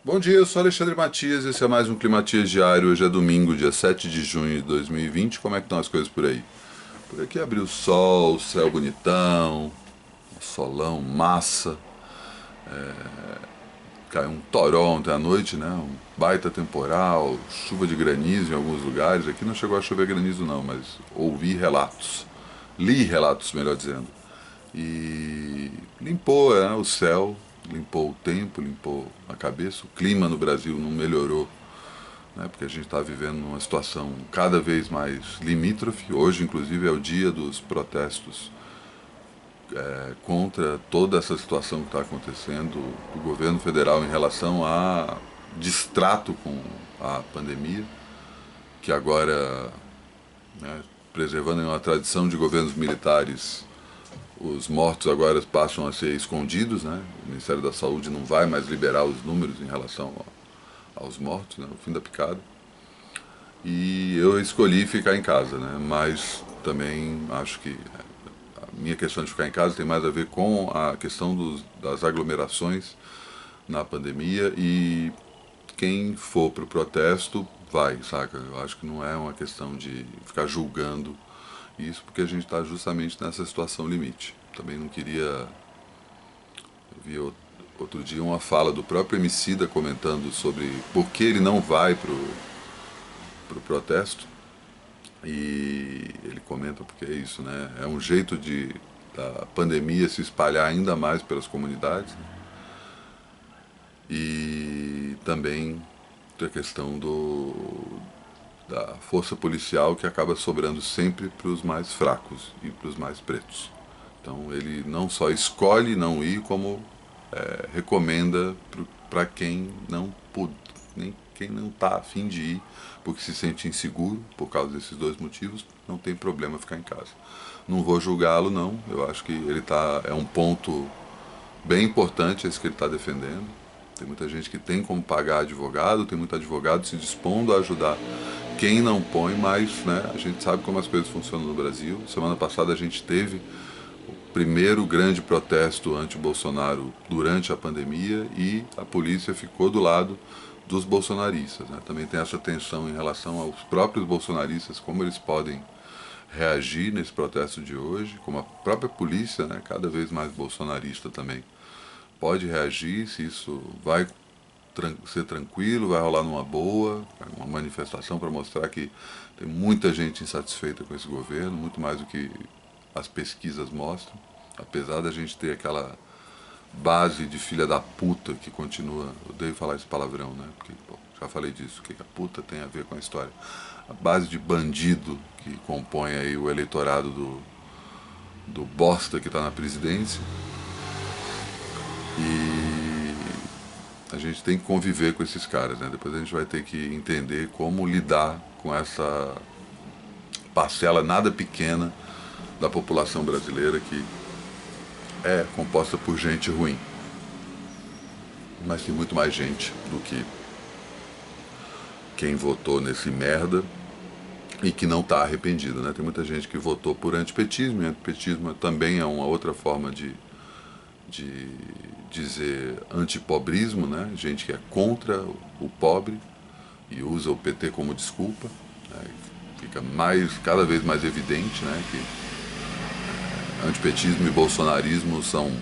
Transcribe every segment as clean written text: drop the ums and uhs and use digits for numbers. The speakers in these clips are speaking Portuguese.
Bom dia, eu sou Alexandre Matias, esse é mais um Climatias Diário. Hoje é domingo, dia 7 de junho de 2020. Como é que estão as coisas por aí? Por aqui abriu o sol, céu bonitão, um solão, massa. Caiu um toró ontem à noite, né? Um baita temporal, chuva de granizo em alguns lugares. Aqui não chegou a chover granizo não, mas ouvi relatos. Li relatos, melhor dizendo. E limpou, né, o céu, limpou o tempo, limpou a cabeça. O clima no Brasil não melhorou, né, porque a gente está vivendo uma situação cada vez mais limítrofe. Hoje, inclusive, é o dia dos protestos contra toda essa situação que está acontecendo do governo federal em relação a distrato com a pandemia, que agora, né, preservando uma tradição de governos militares, os mortos agora passam a ser escondidos, né? O Ministério da Saúde não vai mais liberar os números em relação aos mortos, né? O fim da picada. E eu escolhi ficar em casa, né? Mas também acho que a minha questão de ficar em casa tem mais a ver com a questão das aglomerações na pandemia e quem for pro protesto vai, saca? Eu acho que não é uma questão de ficar julgando isso, porque a gente está justamente nessa situação limite. Também não queria. Eu vi outro dia uma fala do próprio Emicida comentando sobre por que ele não vai pro protesto. E ele comenta porque é isso, né? É um jeito de da pandemia se espalhar ainda mais pelas comunidades, né? E também a questão da força policial que acaba sobrando sempre para os mais fracos e para os mais pretos. Então ele não só escolhe não ir, como recomenda para quem não pôde, nem quem não está afim de ir, porque se sente inseguro por causa desses dois motivos, não tem problema ficar em casa. Não vou julgá-lo não, eu acho que ele é um ponto bem importante esse que ele está defendendo. Tem muita gente que tem como pagar advogado, tem muito advogado se dispondo a ajudar quem não põe, mas, né, a gente sabe como as coisas funcionam no Brasil. Semana passada a gente teve o primeiro grande protesto anti-Bolsonaro durante a pandemia e a polícia ficou do lado dos bolsonaristas, né? Também tem essa tensão em relação aos próprios bolsonaristas, como eles podem reagir nesse protesto de hoje, como a própria polícia, né, cada vez mais bolsonarista também, pode reagir, se isso vai ser tranquilo, vai rolar numa boa, uma manifestação para mostrar que tem muita gente insatisfeita com esse governo, muito mais do que as pesquisas mostram, apesar da gente ter aquela base de filha da puta que continua, eu odeio falar esse palavrão, né? Porque pô, já falei disso, o que a puta tem a ver com a história. A base de bandido que compõe aí o eleitorado do bosta que está na presidência. E a gente tem que conviver com esses caras, né? Depois a gente vai ter que entender como lidar com essa parcela nada pequena da população brasileira que é composta por gente ruim. Mas tem muito mais gente do que quem votou nesse merda e que não está arrependido, né? Tem muita gente que votou por antipetismo, e antipetismo também é uma outra forma de dizer antipobrismo, né? Gente que é contra o pobre e usa o PT como desculpa, né? Fica cada vez mais evidente, né, que antipetismo e bolsonarismo são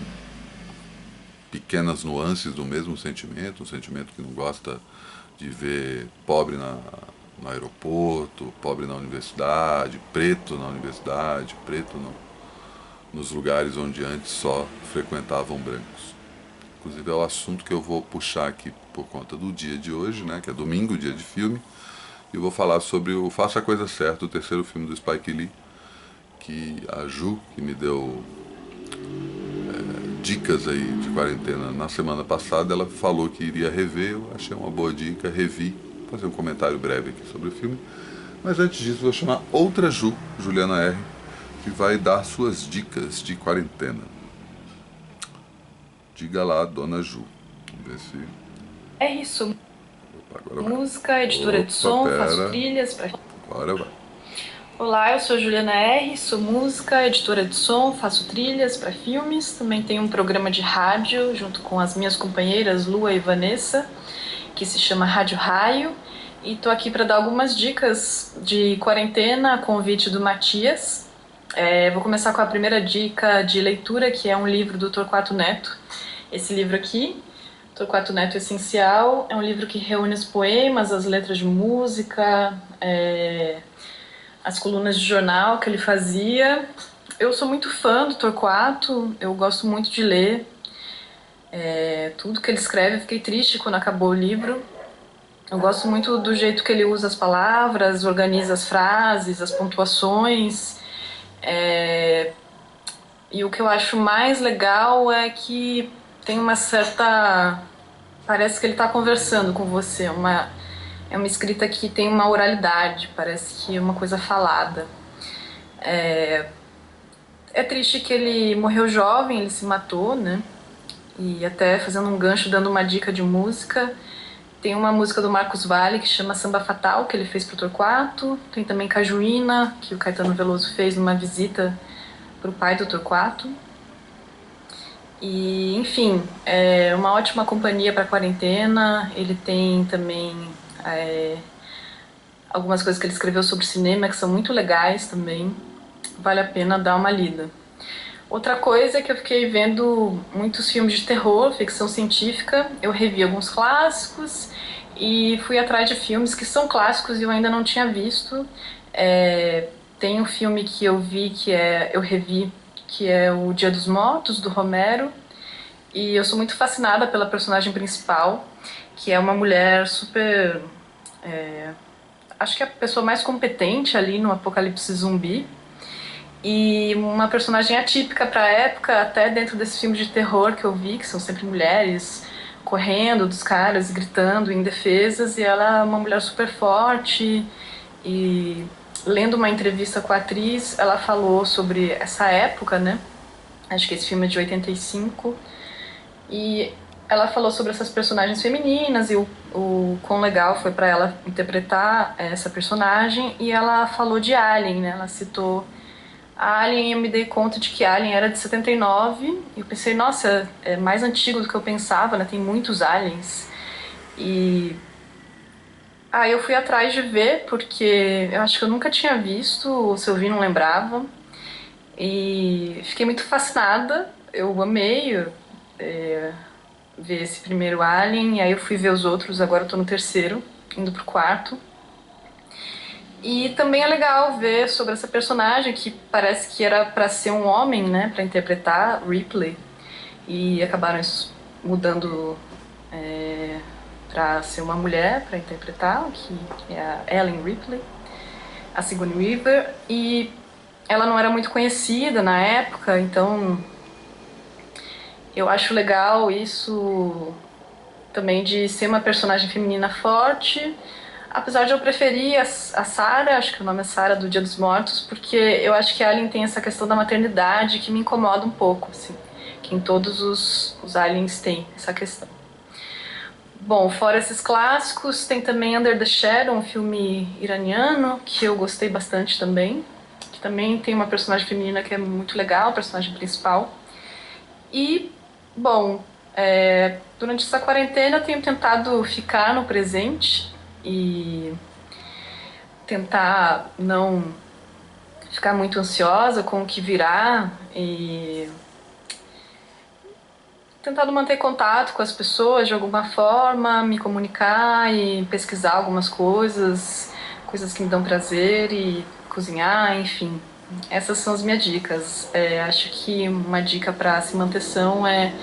pequenas nuances do mesmo sentimento, um sentimento que não gosta de ver pobre no aeroporto, pobre na universidade, preto nos lugares onde antes só frequentavam brancos. Inclusive é o assunto que eu vou puxar aqui por conta do dia de hoje, né, que é domingo, dia de filme, e eu vou falar sobre o Faça a Coisa Certa, o terceiro filme do Spike Lee, que a Ju, que me deu dicas aí de quarentena na semana passada, ela falou que iria rever, eu achei uma boa dica, revi, vou fazer um comentário breve aqui sobre o filme. Mas antes disso, vou chamar outra Ju, Juliana R., que vai dar suas dicas de quarentena. Diga lá, dona Ju. Vamos ver se. É isso. Opa, agora vai. Música, editora de Opa, som, faço pera. trilhas para. Agora vai. Olá, eu sou Juliana R, sou música, editora de som, faço trilhas para filmes, também tenho um programa de rádio junto com as minhas companheiras Lua e Vanessa. que se chama Rádio Raio, e tô aqui para dar algumas dicas de quarentena a convite do Matias. Vou começar com a primeira dica de leitura, que é um livro do Torquato Neto. Esse livro aqui, Torquato Neto Essencial, é um livro que reúne os poemas, as letras de música, as colunas de jornal que ele fazia. Eu sou muito fã do Torquato, eu gosto muito de ler tudo que ele escreve. Eu fiquei triste quando acabou o livro. Eu gosto muito do jeito que ele usa as palavras, organiza as frases, as pontuações. E o que eu acho mais legal é que tem uma certa... Parece que ele está conversando com você. É uma escrita que tem uma oralidade, parece que é uma coisa falada. É triste que ele morreu jovem, ele se matou, né? E até fazendo um gancho, dando uma dica de música, tem uma música do Marcos Valle que chama Samba Fatal, que ele fez pro Torquato. Tem também Cajuína, que o Caetano Veloso fez numa visita pro pai do Torquato. E, enfim, é uma ótima companhia para quarentena. Ele tem também algumas coisas que ele escreveu sobre cinema que são muito legais também. Vale a pena dar uma lida. Outra coisa é que eu fiquei vendo muitos filmes de terror, ficção científica. Eu revi alguns clássicos e fui atrás de filmes que são clássicos e eu ainda não tinha visto. Tem um filme que eu vi, eu revi, que é o Dia dos Mortos, do Romero. E eu sou muito fascinada pela personagem principal, que é uma mulher super... acho que é a pessoa mais competente ali no apocalipse zumbi. E uma personagem atípica para a época, até dentro desses filmes de terror que eu vi, que são sempre mulheres correndo dos caras, gritando, indefesas, e ela é uma mulher super forte. E lendo uma entrevista com a atriz, ela falou sobre essa época, né? Acho que esse filme é de 85. E ela falou sobre essas personagens femininas e o quão legal foi para ela interpretar essa personagem. E ela falou de Alien, né? Ela citou Alien e eu me dei conta de que Alien era de 79. E eu pensei, nossa, é mais antigo do que eu pensava, né? Tem muitos aliens. E aí eu fui atrás de ver, porque eu acho que eu nunca tinha visto, ou se eu vi não lembrava. E fiquei muito fascinada, eu amei ver esse primeiro Alien, e aí eu fui ver os outros, agora eu tô no terceiro, indo pro quarto. E também é legal ver sobre essa personagem que parece que era pra ser um homem, né, pra interpretar Ripley, e acabaram mudando pra ser uma mulher pra interpretar, que é a Ellen Ripley, a Sigourney Weaver, e ela não era muito conhecida na época, então eu acho legal isso também de ser uma personagem feminina forte, apesar de eu preferir a Sarah, acho que o nome é Sarah do Dia dos Mortos, porque eu acho que a Alien tem essa questão da maternidade que me incomoda um pouco, assim, que em todos os aliens tem essa questão. Bom, fora esses clássicos, tem também Under the Shadow, um filme iraniano, que eu gostei bastante também, que também tem uma personagem feminina que é muito legal, a personagem principal. E, bom, durante essa quarentena eu tenho tentado ficar no presente e tentar não ficar muito ansiosa com o que virá e tentado manter contato com as pessoas de alguma forma, me comunicar e pesquisar algumas coisas que me dão prazer e cozinhar, enfim. Essas são as minhas dicas. Acho que uma dica para se manter são é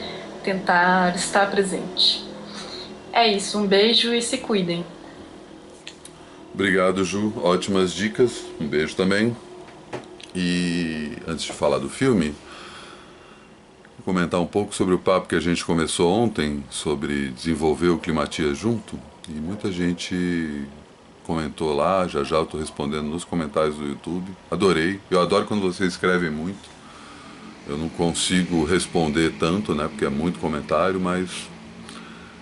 tentar estar presente. É isso, um beijo e se cuidem. Obrigado, Ju. Ótimas dicas. Um beijo também. E antes de falar do filme, vou comentar um pouco sobre o papo que a gente começou ontem sobre desenvolver o Climatias junto. E muita gente comentou lá, já eu estou respondendo nos comentários do YouTube. Adorei. Eu adoro quando vocês escrevem muito. Eu não consigo responder tanto, né, porque é muito comentário, mas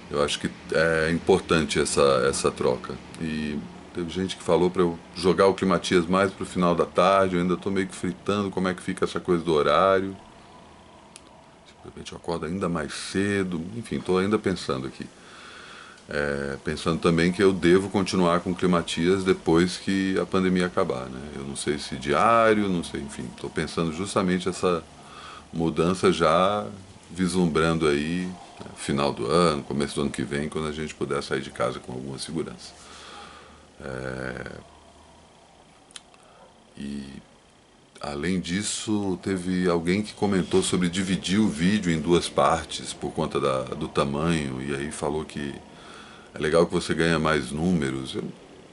eu acho que é importante essa troca. E teve gente que falou para eu jogar o Climatias mais pro final da tarde. Eu ainda estou meio que fritando como é que fica essa coisa do horário. De repente eu acordo ainda mais cedo. Enfim, estou ainda pensando aqui. Pensando também que eu devo continuar com Climatias depois que a pandemia acabar, né? Eu não sei se diário, não sei, enfim, estou pensando justamente essa mudança já vislumbrando aí, né, final do ano, começo do ano que vem, quando a gente puder sair de casa com alguma segurança. E além disso, teve alguém que comentou sobre dividir o vídeo em duas partes por conta do tamanho, e aí falou que é legal que você ganha mais números. Eu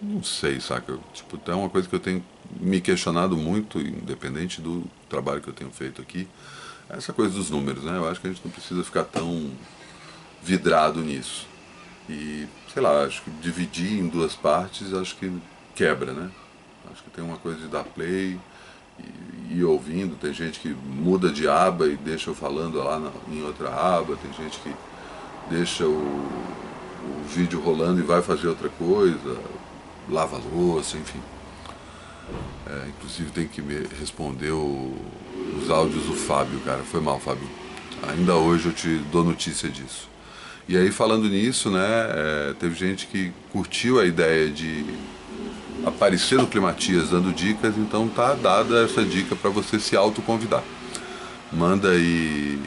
não sei, saca? Tipo, é uma coisa que eu tenho me questionado muito, independente do trabalho que eu tenho feito aqui. Essa coisa dos números, né? Eu acho que a gente não precisa ficar tão vidrado nisso. E, sei lá, acho que dividir em duas partes, acho que quebra, né? Acho que tem uma coisa de dar play e ir ouvindo. Tem gente que muda de aba e deixa eu falando lá em outra aba. Tem gente que deixa o vídeo rolando e vai fazer outra coisa, lava a louça, enfim. Inclusive tem que me responder os áudios do Fábio, cara. Foi mal, Fábio. Ainda hoje eu te dou notícia disso. E aí falando nisso, né, teve gente que curtiu a ideia de aparecer no Climatias dando dicas, então tá dada essa dica para você se autoconvidar. Manda aí,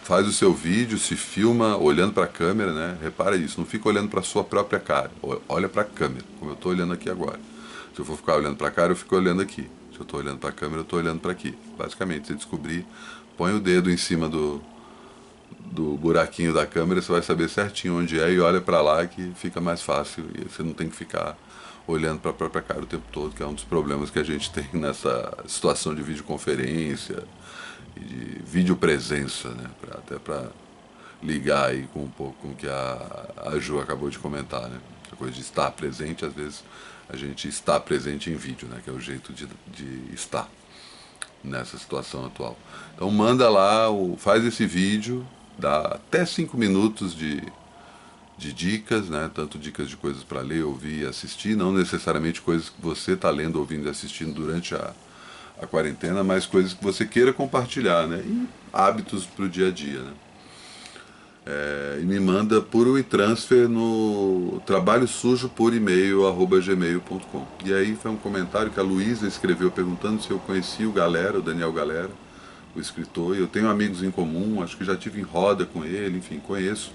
faz o seu vídeo, se filma olhando para a câmera, né? Repara isso, não fica olhando para sua própria cara, olha para a câmera, como eu estou olhando aqui agora. Se eu for ficar olhando para a cara, eu fico olhando aqui. Se eu estou olhando para a câmera, eu estou olhando para aqui. Basicamente, você descobrir, põe o dedo em cima do buraquinho da câmera, você vai saber certinho onde é e olha para lá que fica mais fácil e você não tem que ficar olhando para a própria cara o tempo todo, que é um dos problemas que a gente tem nessa situação de videoconferência e de videopresença, né? Até para ligar aí com um pouco com o que a Ju acabou de comentar, né? A coisa de estar presente, às vezes a gente está presente em vídeo, né? Que é o jeito de estar nessa situação atual. Então manda lá, faz esse vídeo, dá até 5 minutos de dicas, né? Tanto dicas de coisas para ler, ouvir e assistir, não necessariamente coisas que você está lendo, ouvindo e assistindo durante a quarentena, mas coisas que você queira compartilhar, né? E hábitos para o dia a dia, né? E me manda por WeTransfer no trabalho sujo por e-mail@gmail.com. E aí foi um comentário que a Luísa escreveu perguntando se eu conhecia o Daniel Galera, o escritor, e eu tenho amigos em comum, acho que já tive em roda com ele, enfim, conheço.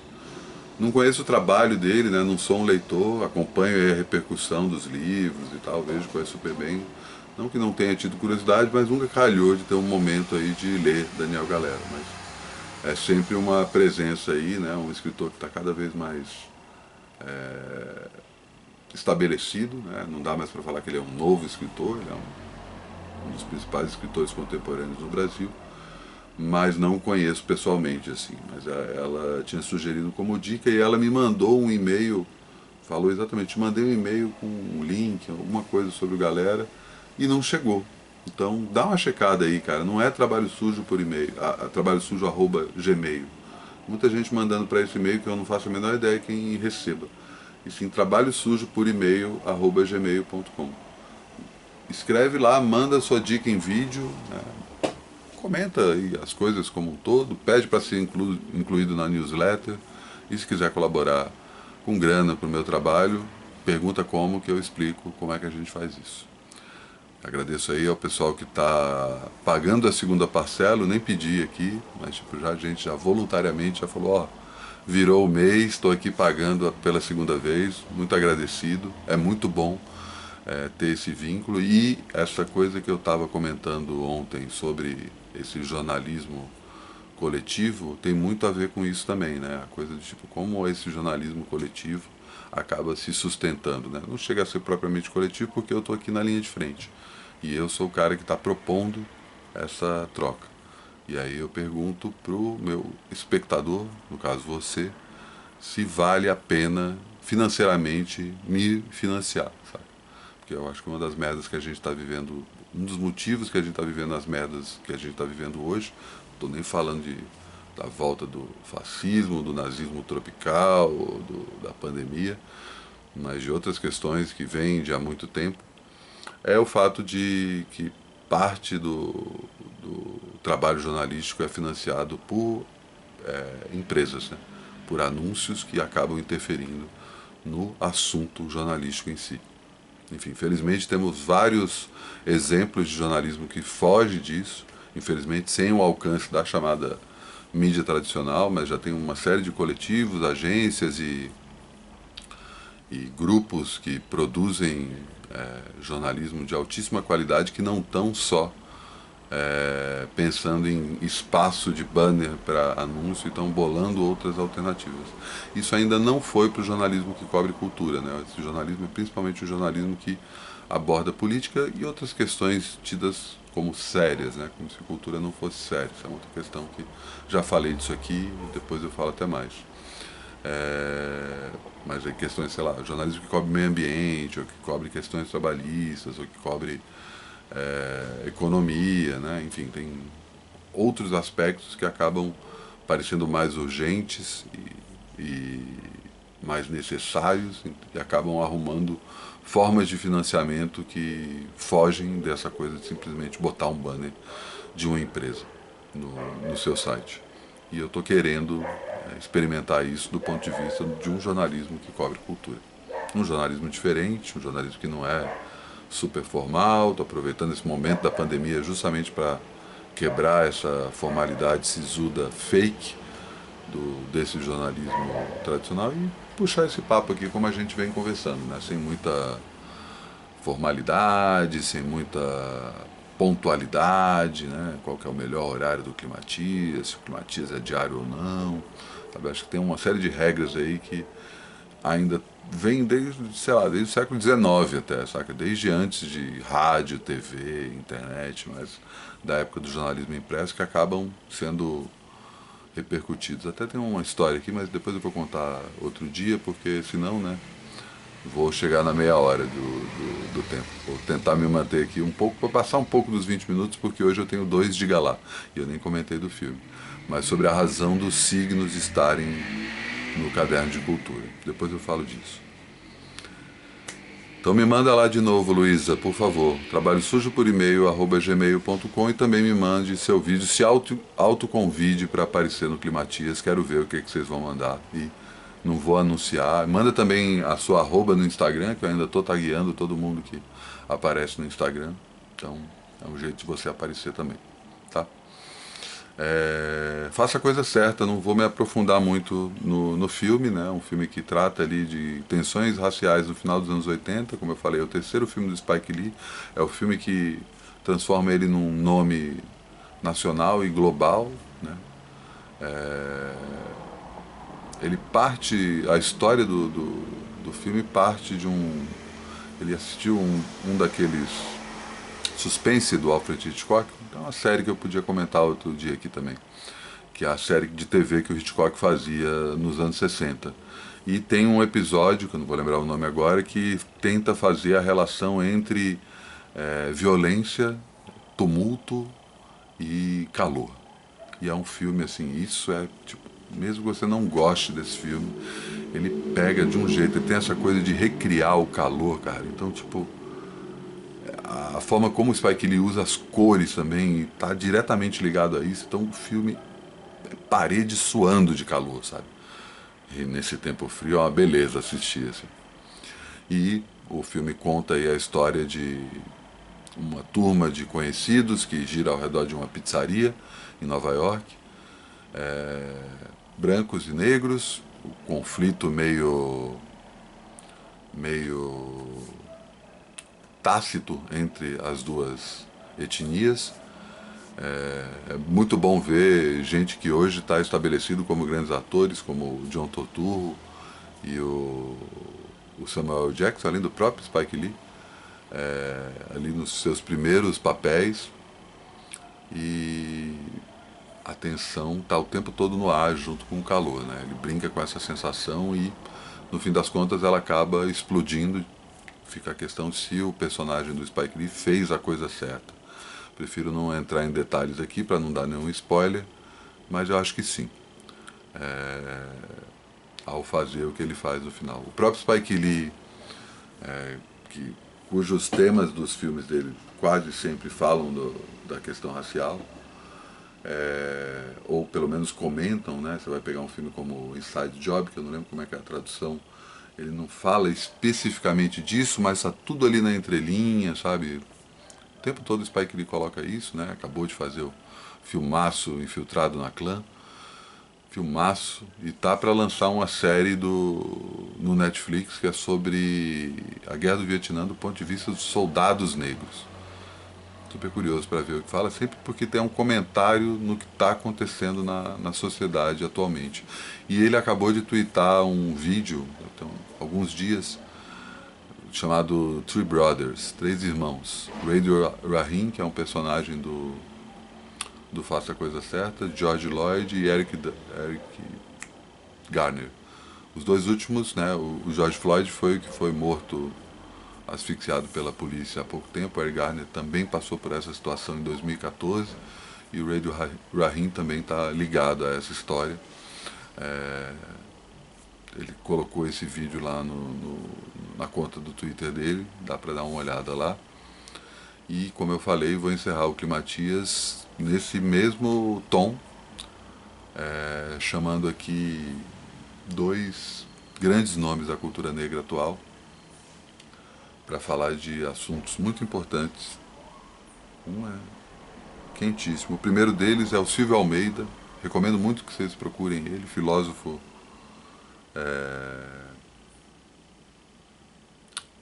Não conheço o trabalho dele, né? Não sou um leitor, acompanho a repercussão dos livros e tal, vejo, conheço super bem. Não que não tenha tido curiosidade, mas nunca calhou de ter um momento aí de ler Daniel Galera. Mas é sempre uma presença aí, né? Um escritor que está cada vez mais estabelecido, né? Não dá mais para falar que ele é um novo escritor, ele é um dos principais escritores contemporâneos no Brasil, mas não conheço pessoalmente, assim. Mas ela tinha sugerido como dica e ela me mandou um e-mail, falou exatamente, mandei um e-mail com um link, alguma coisa sobre o Galera, e não chegou. Então dá uma checada aí, cara. Não é trabalho sujo por e-mail, trabalho sujo @gmail. Muita gente mandando para esse e-mail que eu não faço a menor ideia quem receba. E sim, trabalho sujo por e-mail @gmail.com. Escreve lá, manda sua dica em vídeo, né? Comenta aí as coisas como um todo, pede para ser incluído na newsletter. E se quiser colaborar com grana para o meu trabalho, pergunta como que eu explico como é que a gente faz isso. Agradeço aí ao pessoal que está pagando a segunda parcela, eu nem pedi aqui, mas tipo, a gente já voluntariamente já falou, ó, virou o mês, estou aqui pagando pela segunda vez, muito agradecido, é muito bom ter esse vínculo e essa coisa que eu estava comentando ontem sobre esse jornalismo coletivo tem muito a ver com isso também, né? A coisa de tipo, como esse jornalismo coletivo acaba se sustentando, né? Não chega a ser propriamente coletivo porque eu estou aqui na linha de frente e eu sou o cara que está propondo essa troca. E aí eu pergunto pro meu espectador, no caso você, se vale a pena financeiramente me financiar, sabe? Porque eu acho que uma das merdas que a gente está vivendo, um dos motivos que a gente está vivendo as merdas que a gente está vivendo hoje, não estou nem falando da volta do fascismo, do nazismo tropical, da pandemia, mas de outras questões que vêm de há muito tempo, é o fato de que parte do trabalho jornalístico é financiado por empresas, né? Por anúncios que acabam interferindo no assunto jornalístico em si. Enfim, infelizmente temos vários exemplos de jornalismo que foge disso, infelizmente sem o alcance da chamada mídia tradicional, mas já tem uma série de coletivos, agências e grupos que produzem jornalismo de altíssima qualidade que não estão só pensando em espaço de banner para anúncio e estão bolando outras alternativas. Isso ainda não foi para o jornalismo que cobre cultura, né? Esse jornalismo é principalmente o jornalismo que aborda política e outras questões tidas como sérias, né? Como se cultura não fosse séria. Isso é outra questão que já falei disso aqui e depois eu falo até mais. Mas aí questões, sei lá, jornalismo que cobre meio ambiente, ou que cobre questões trabalhistas, ou que cobre economia, né? Enfim, tem outros aspectos que acabam parecendo mais urgentes e mais necessários e acabam arrumando formas de financiamento que fogem dessa coisa de simplesmente botar um banner de uma empresa no seu site. E eu estou querendo experimentar isso do ponto de vista de um jornalismo que cobre cultura. Um jornalismo diferente, um jornalismo que não é super formal. Estou aproveitando esse momento da pandemia justamente para quebrar essa formalidade sisuda fake desse jornalismo tradicional e puxar esse papo aqui como a gente vem conversando, né? Sem muita formalidade, sem muita pontualidade, né? Qual que é o melhor horário do Climatias, se o Climatias é diário ou não. Sabe? Acho que tem uma série de regras aí que ainda vem desde, sei lá, desde o século XIX até, saca? Desde antes de rádio, TV, internet, mas da época do jornalismo impresso que acabam sendo repercutidos. Até tem uma história aqui, mas depois eu vou contar outro dia, porque senão, né, vou chegar na meia hora do tempo. Vou tentar me manter aqui um pouco, para passar um pouco dos 20 minutos, porque hoje eu tenho 2 de galá, e eu nem comentei do filme. Mas sobre a razão dos signos estarem no caderno de cultura. Depois eu falo disso. Então me manda lá de novo, Luísa, por favor. Trabalho sujo por e-mail, @gmail.com, e também me mande seu vídeo, se autoconvide para aparecer no Climatias. Quero ver o que vocês vão mandar. E não vou anunciar. Manda também a sua arroba no Instagram, que eu ainda estou tagueando todo mundo que aparece no Instagram. Então é um jeito de você aparecer também, tá? Faça a coisa certa, não vou me aprofundar muito no filme, né? Um filme que trata ali de tensões raciais no final dos anos 80, como eu falei, é o terceiro filme do Spike Lee, é o filme que transforma ele num nome nacional e global, né? Ele parte, a história do filme parte de um, ele assistiu um daqueles suspense do Alfred Hitchcock, é uma série que eu podia comentar outro dia aqui também, que é a série de TV que o Hitchcock fazia nos anos 60. E tem um episódio, que eu não vou lembrar o nome agora, que tenta fazer a relação entre violência, tumulto e calor. E é um filme assim, isso é tipo, mesmo que você não goste desse filme, ele pega de um jeito, ele tem essa coisa de recriar o calor, cara. Então, tipo, a forma como o Spike Lee usa as cores também está diretamente ligado a isso. Então o filme é parede suando de calor, sabe? E nesse tempo frio é uma beleza assistir assim. E o filme conta aí a história de uma turma de conhecidos que gira ao redor de uma pizzaria em Nova York, brancos e negros, o conflito meio tácito entre as duas etnias. É muito bom ver gente que hoje está estabelecido como grandes atores, como o John Turturro e o Samuel Jackson, além do próprio Spike Lee, ali nos seus primeiros papéis. E a tensão está o tempo todo no ar junto com o calor, né? Ele brinca com essa sensação e, no fim das contas, ela acaba explodindo. Fica a questão de se o personagem do Spike Lee fez a coisa certa. Prefiro não entrar em detalhes aqui para não dar nenhum spoiler, mas eu acho que sim, ao fazer o que ele faz no final. O próprio Spike Lee, que, cujos temas dos filmes dele quase sempre falam da questão racial, ou pelo menos comentam, né? Você vai pegar um filme como Inside Job, que eu não lembro como é que é a tradução Ele não fala especificamente disso, mas está tudo ali na entrelinha, sabe? O tempo todo o Spike Lee coloca isso, né? Acabou de fazer o filmaço Infiltrado na Clã. Filmaço. E tá para lançar uma série no Netflix que é sobre a Guerra do Vietnã do ponto de vista dos soldados negros. Super curioso para ver o que fala, sempre porque tem um comentário no que está acontecendo na sociedade atualmente. E ele acabou de twittar um vídeo, tem alguns dias, chamado Three Brothers, Três Irmãos. Radio Rahim, que é um personagem do Faça a Coisa Certa, George Lloyd e Eric Garner. Os dois últimos, né, o George Floyd foi o que foi morto, asfixiado pela polícia há pouco tempo. O Eric Garner também passou por essa situação em 2014 e o Radio Rahim também está ligado a essa história. Ele colocou esse vídeo lá na conta do Twitter dele, dá para dar uma olhada lá. E como eu falei, vou encerrar o Climatias nesse mesmo tom, chamando aqui dois grandes nomes da cultura negra atual, para falar de assuntos muito importantes. Um é quentíssimo. O primeiro deles é o Silvio Almeida. Recomendo muito que vocês procurem ele, filósofo.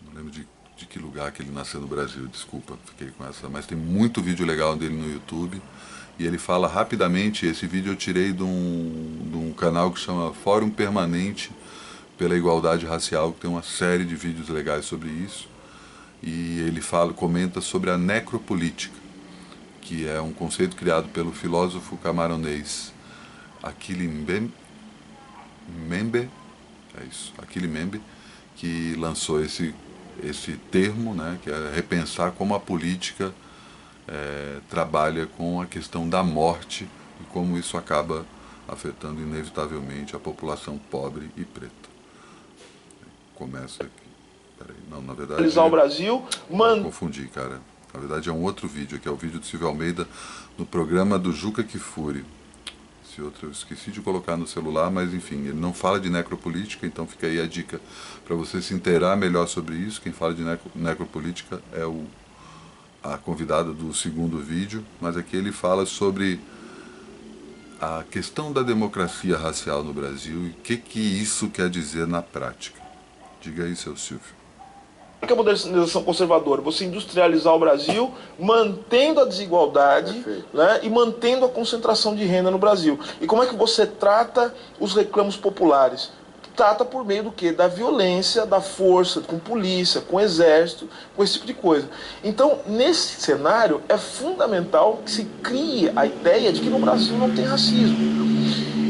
Não lembro de que lugar que ele nasceu no Brasil, desculpa, fiquei com essa. Mas tem muito vídeo legal dele no YouTube. E ele fala rapidamente, esse vídeo eu tirei de um canal que chama Fórum Permanente pela Igualdade Racial, que tem uma série de vídeos legais sobre isso. E ele comenta sobre a necropolítica, que é um conceito criado pelo filósofo camaronês Achille Mbembe, Achille Mbembe, que lançou esse termo, né, que é repensar como a política trabalha com a questão da morte e como isso acaba afetando inevitavelmente a população pobre e preta. Começa aqui. Peraí, não, na verdade. O Brasil, confundi, cara. Na verdade é um outro vídeo, que é o vídeo do Silvio Almeida no programa do Juca Kfouri. Esse outro eu esqueci de colocar no celular, mas enfim, ele não fala de necropolítica, então fica aí a dica para você se inteirar melhor sobre isso. Quem fala de necropolítica é a convidada do segundo vídeo, mas aqui ele fala sobre a questão da democracia racial no Brasil e o que isso quer dizer na prática. Diga aí, seu Silvio. que a modernização conservadora? Você industrializar o Brasil, mantendo a desigualdade, né, e mantendo a concentração de renda no Brasil. E como é que você trata os reclamos populares? Trata por meio do quê? Da violência, da força, com polícia, com exército, com esse tipo de coisa. Então, nesse cenário, é fundamental que se crie a ideia de que no Brasil não tem racismo.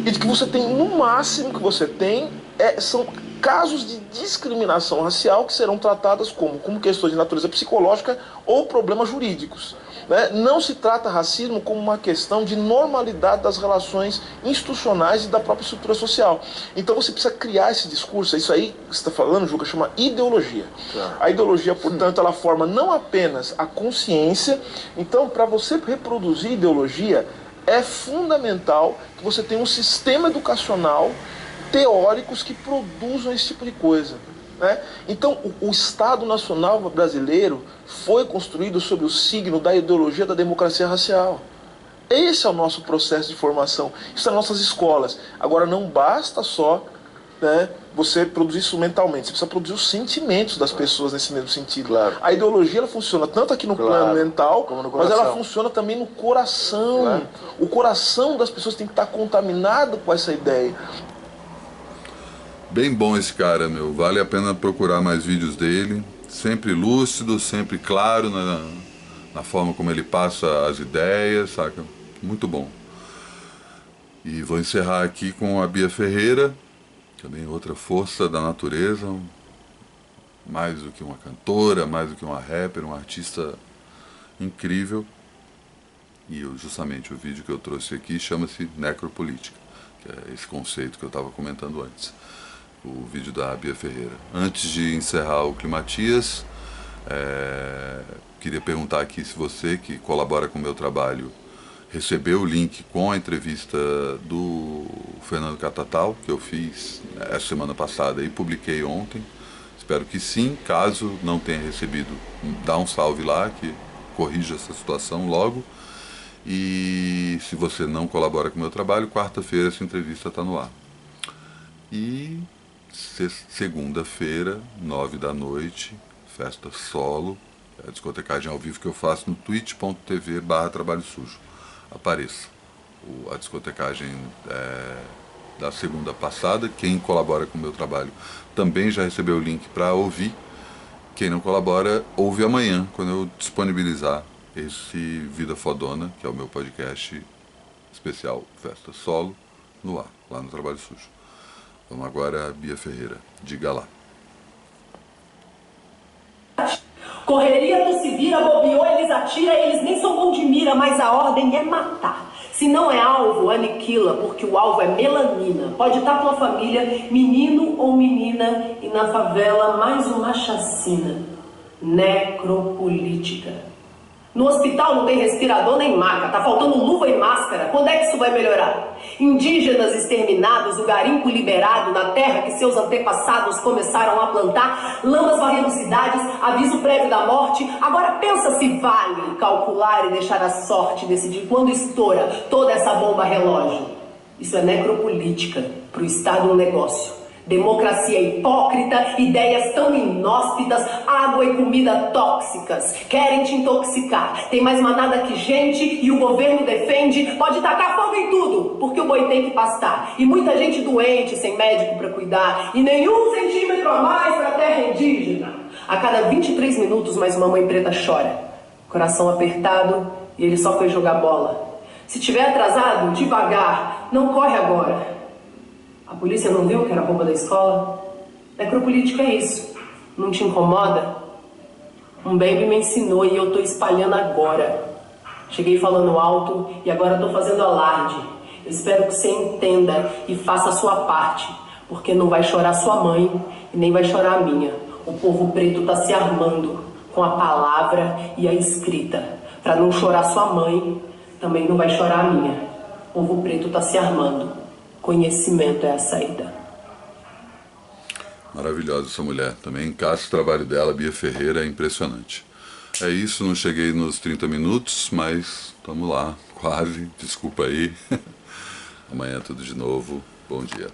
E de que você tem, no máximo que você tem, são casos de discriminação racial que serão tratadas como questões de natureza psicológica ou problemas jurídicos. Né? Não se trata racismo como uma questão de normalidade das relações institucionais e da própria estrutura social. Então você precisa criar esse discurso. Isso aí que você está falando, Juca, chama ideologia. A ideologia, portanto, ela forma não apenas a consciência. Então, para você reproduzir ideologia, é fundamental que você tenha um sistema educacional, teóricos que produzam esse tipo de coisa. Né? Então, o Estado Nacional Brasileiro foi construído sob o signo da ideologia da democracia racial. Esse é o nosso processo de formação. Isso são nossas escolas. Agora, não basta só, né, você produzir isso mentalmente. Você precisa produzir os sentimentos das pessoas nesse mesmo sentido. Claro. A ideologia ela funciona tanto aqui no plano mental, mas ela funciona também no coração. Claro. O coração das pessoas tem que estar contaminado com essa ideia. Bem bom esse cara, meu. Vale a pena procurar mais vídeos dele. Sempre lúcido, sempre claro na forma como ele passa as ideias, saca? Muito bom. E vou encerrar aqui com a Bia Ferreira, também outra força da natureza. Mais do que uma cantora, mais do que uma rapper, uma artista incrível. E justamente o vídeo que eu trouxe aqui chama-se Necropolítica, que é esse conceito que eu estava comentando antes. O vídeo da Bia Ferreira. Antes de encerrar o Climatias, queria perguntar aqui se você, que colabora com o meu trabalho, recebeu o link com a entrevista do Fernando Catatal, que eu fiz essa semana passada e publiquei ontem. Espero que sim. Caso não tenha recebido, dá um salve lá, que corrija essa situação logo. E se você não colabora com o meu trabalho, quarta-feira essa entrevista está no ar. E segunda-feira, 9 da noite, festa solo, a discotecagem ao vivo que eu faço no twitch.tv/trabalho sujo. Apareça. A discotecagem da segunda passada, quem colabora com o meu trabalho também já recebeu o link para ouvir. Quem não colabora, ouve amanhã, quando eu disponibilizar esse Vida Fodona, que é o meu podcast especial Festa Solo, no ar, lá no Trabalho Sujo. Vamos agora a Bia Ferreira. Diga lá. Correria não se vira, bobeou, eles atiram, eles nem são bom de mira, mas a ordem é matar. Se não é alvo, aniquila, porque o alvo é melanina. Pode estar com a família, menino ou menina, e na favela mais uma chacina necropolítica. No hospital não tem respirador nem maca, tá faltando luva e máscara. Quando é que isso vai melhorar? Indígenas exterminados, o garimpo liberado na terra que seus antepassados começaram a plantar, lamas varrendo cidades, aviso prévio da morte. Agora pensa se vale calcular e deixar a sorte decidir quando estoura toda essa bomba relógio. Isso é necropolítica, pro Estado um negócio. Democracia hipócrita, ideias tão inóspitas, água e comida tóxicas. Querem te intoxicar, tem mais manada que gente e o governo defende. Pode tacar fogo em tudo, porque o boi tem que pastar. E muita gente doente, sem médico pra cuidar. E nenhum centímetro a mais pra terra indígena. A cada 23 minutos mais uma mãe preta chora. Coração apertado e ele só foi jogar bola. Se tiver atrasado, devagar, não corre agora. A polícia não viu que era roupa da escola? Necropolítica é isso. Não te incomoda? Um baby me ensinou e eu tô espalhando agora. Cheguei falando alto e agora tô fazendo alarde. Eu espero que você entenda e faça a sua parte, porque não vai chorar sua mãe e nem vai chorar a minha. O povo preto tá se armando com a palavra e a escrita. Pra não chorar sua mãe, também não vai chorar a minha. O povo preto tá se armando. Conhecimento é a saída. Maravilhosa essa mulher. Também encaixa o trabalho dela, Bia Ferreira, é impressionante. É isso, não cheguei nos 30 minutos, mas estamos lá, quase. Desculpa aí. Amanhã é tudo de novo. Bom dia.